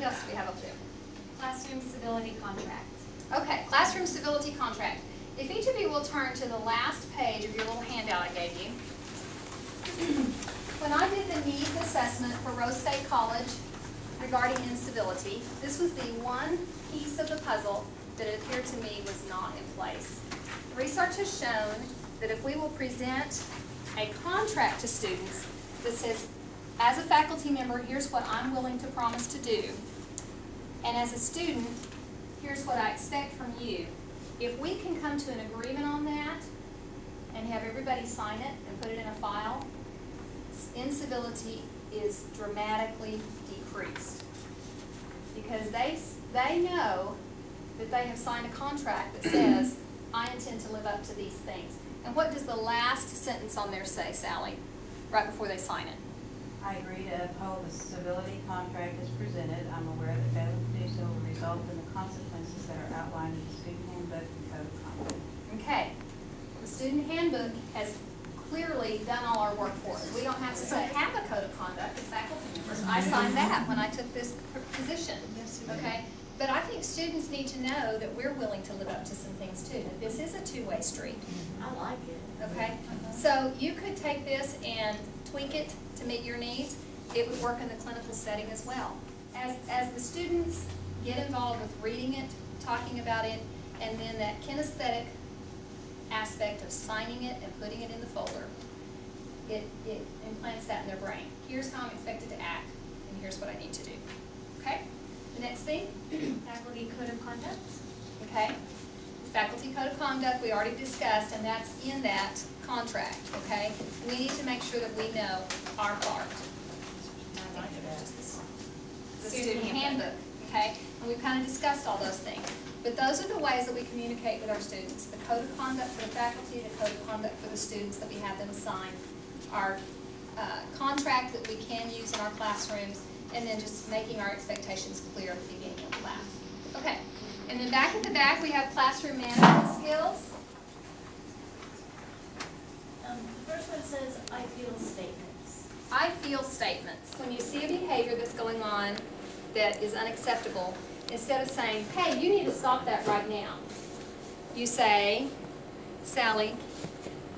else do we have up there? Classroom stability contract. Okay, classroom stability contract. If each of you will turn to the last page of your little handout I gave you. When I did the needs assessment for Rose State College regarding incivility, this was the one piece of the puzzle that it appeared to me was not in place. Research has shown that if we will present a contract to students that says, as a faculty member, here's what I'm willing to promise to do, and as a student, here's what I expect from you. If we can come to an agreement on that and have everybody sign it and put it in a file, incivility is dramatically decreased. Because they know that they have signed a contract that says, I intend to live up to these things. And what does the last sentence on there say, Sally, right before they sign it? I agree to uphold the stability contract as presented. I'm aware that failing to do so will result in the consequences that are outlined in the student handbook and code of conduct. Okay. The student handbook has clearly done all our work for us. We don't have to have a code of conduct as faculty members. I signed that when I took this position. Okay? But I think students need to know that we're willing to live up to some things too. That this is a two-way street. I like it. Okay? So you could take this and tweak it to meet your needs. It would work in the clinical setting as well. As the students get involved with reading it, talking about it, and then that kinesthetic aspect of signing it and putting it in the folder, it implants that in their brain. Here's how I'm expected to act, and here's what I need to do. Okay? The next thing? Faculty code of conduct. Okay? Faculty code of conduct we already discussed, and that's in that contract. Okay? We need to make sure that we know our part. The student handbook. Okay? And we've kind of discussed all those things. But those are the ways that we communicate with our students. The code of conduct for the faculty, the code of conduct for the students that we have them sign, our contract that we can use in our classrooms, and then just making our expectations clear at the beginning of class. Okay, and then back at the back we have classroom management skills. The first one says, I feel statements. I feel statements. When you see a behavior that's going on that is unacceptable, instead of saying, hey, you need to stop that right now, you say, Sally,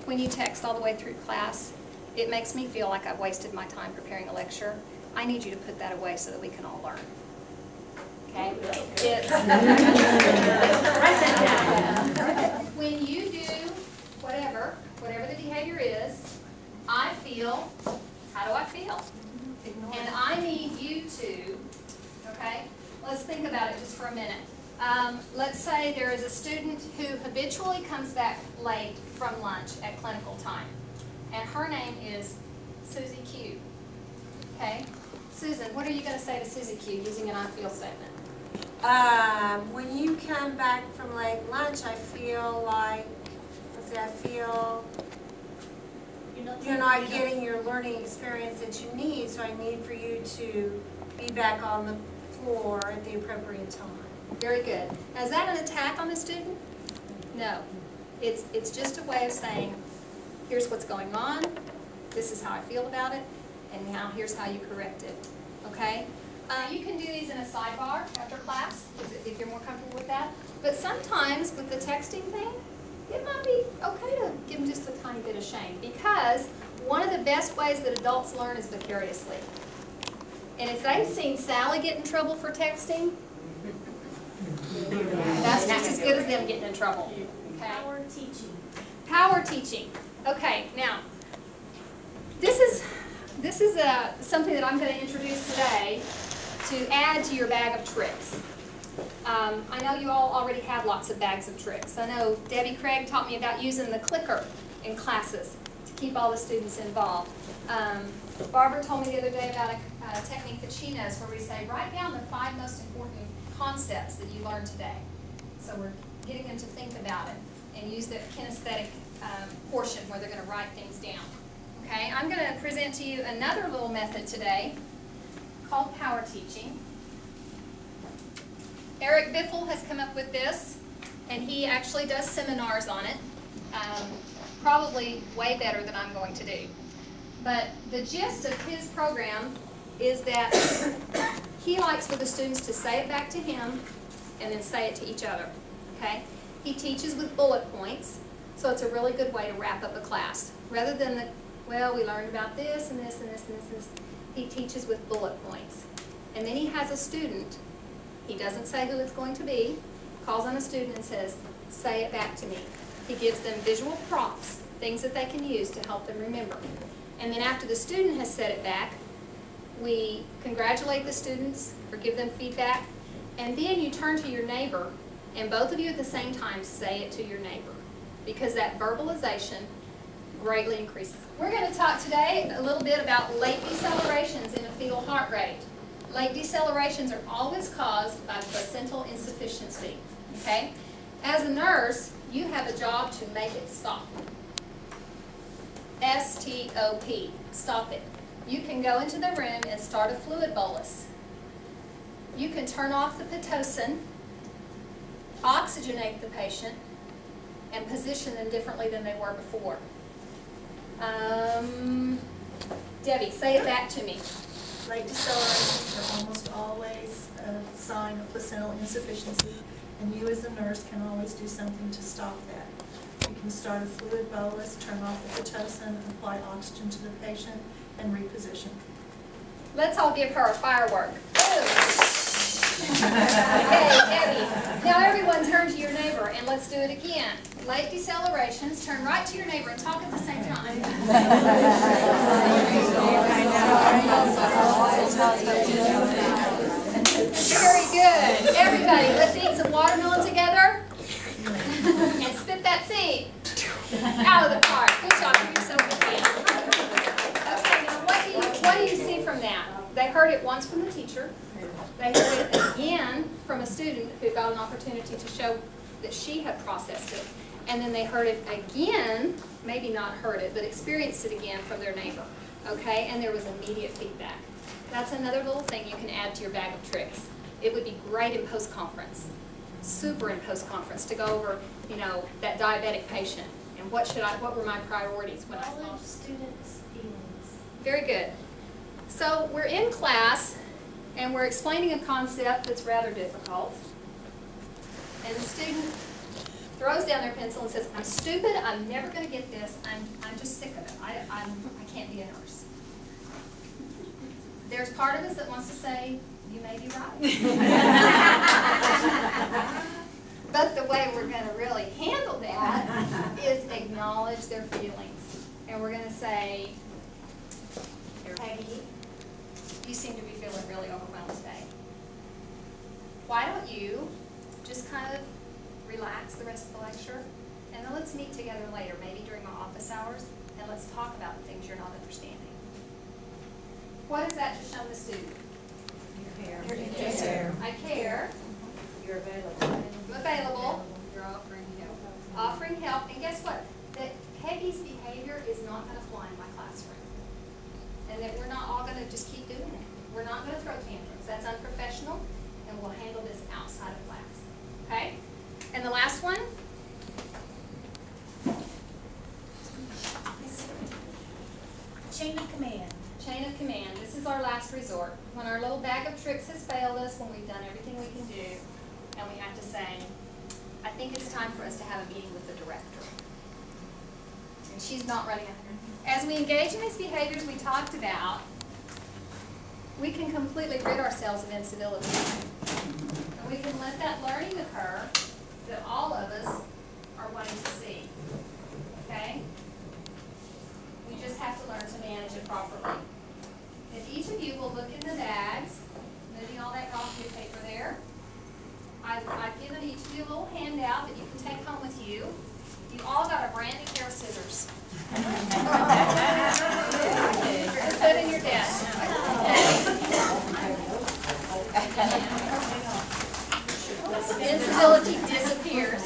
when you text all the way through class, it makes me feel like I've wasted my time preparing a lecture. I need you to put that away so that we can all learn. Okay? When you do whatever the behavior is, I feel, how do I feel? And I need you to, okay? Let's think about it just for a minute. Let's say there is a student who habitually comes back late from lunch at clinical time. And her name is Susie Q. Okay? Susan, what are you going to say to Susie Q using an I feel statement? When you come back from late lunch, I feel like, let's see, I feel you're not getting your learning experience that you need, so I need for you to be back on the floor at the appropriate time. Very good. Now, is that an attack on the student? No. It's just a way of saying, here's what's going on, this is how I feel about it, and now here's how you correct it. Okay? You can do these in a sidebar after class, if you're more comfortable with that. But sometimes with the texting thing, it might be okay to give them just a tiny bit of shame, because one of the best ways that adults learn is vicariously. And if they've seen Sally get in trouble for texting, that's just as good as them getting in trouble. Okay? Power teaching. Power teaching. Okay, now, this is something that I'm going to introduce today to add to your bag of tricks. I know you all already have lots of bags of tricks. I know Debbie Craig taught me about using the clicker in classes to keep all the students involved. Barbara told me the other day about a technique that she knows where we say, write down the 5 most important concepts that you learned today. So we're getting them to think about it and use the kinesthetic portion where they're going to write things down. Okay, I'm going to present to you another little method today called power teaching. Eric Biffle has come up with this, and he actually does seminars on it, probably way better than I'm going to do. But the gist of his program is that He likes for the students to say it back to him and then say it to each other, okay? He teaches with bullet points, so it's a really good way to wrap up a class. Rather than well, we learned about this and this and this and this and this. He teaches with bullet points. And then he has a student, he doesn't say who it's going to be, calls on a student and says, say it back to me. He gives them visual props, things that they can use to help them remember. And then after the student has said it back, we congratulate the students or give them feedback, and then you turn to your neighbor and both of you at the same time say it to your neighbor, because that verbalization greatly increases. We're going to talk today a little bit about late decelerations in a fetal heart rate. Late decelerations are always caused by placental insufficiency, okay? As a nurse, you have a job to make it stop. S-T-O-P, stop it. You can go into the room and start a fluid bolus. You can turn off the Pitocin, oxygenate the patient, and position them differently than they were before. Debbie, say it back to me. Late decelerations are almost always a sign of placental insufficiency, and you as a nurse can always do something to stop that. You can start a fluid bolus, turn off the Pitocin, apply oxygen to the patient, and reposition. Let's all give her a firework. Okay, Debbie. Now everyone turn to your neighbor and let's do it again. Late decelerations, turn right to your neighbor and talk at the same time. Very good. Everybody, let's eat some watermelon together and spit that seed out of the park. Good job. Give yourself a hand. Okay, now what do you see from that? They heard it once from the teacher. They heard it again from a student who got an opportunity to show that she had processed it. And then they heard it again, maybe not heard it, but experienced it again from their neighbor. Okay, and there was immediate feedback. That's another little thing you can add to your bag of tricks. It would be great in post-conference, super in post-conference, to go over, you know, that diabetic patient and what were my priorities when I saw Knowledge students' feelings. Very good. So we're in class and we're explaining a concept that's rather difficult. And the student throws down their pencil and says, I'm stupid, I'm never going to get this, I'm just sick of it, I can't be a nurse. There's part of us that wants to say, you may be right. But the way we're going to really handle that is acknowledge their feelings. And we're going to say, Peggy, you seem to be feeling really overwhelmed today. Why don't you just kind of relax the rest of the lecture, and then let's meet together later, maybe during our office hours, and let's talk about the things you're not understanding. What does that just show the student? You care. You care. I care. You're available. I'm available. You're offering help. Offering help, and guess what? That Peggy's behavior is not going to fly in my classroom. And that we're not all going to just keep doing it. We're not going to throw tantrums. That's unprofessional, and we'll handle this outside of class. Okay? And the last one? Chain of command. Chain of command. This is our last resort. When our little bag of tricks has failed us, when we've done everything we can do, and we have to say, I think it's time for us to have a meeting with the director. And she's not running after. As we engage in these behaviors we talked about, we can completely rid ourselves of incivility. And we can let that learning occur that all of us are wanting to see. Okay? We just have to learn to manage it properly. If each of you will look in the bags, moving all that copy of paper there, I've given each of you a little handout that you can take home with you. You all got a brand new pair of scissors. To put in your desk. Incivility disappears.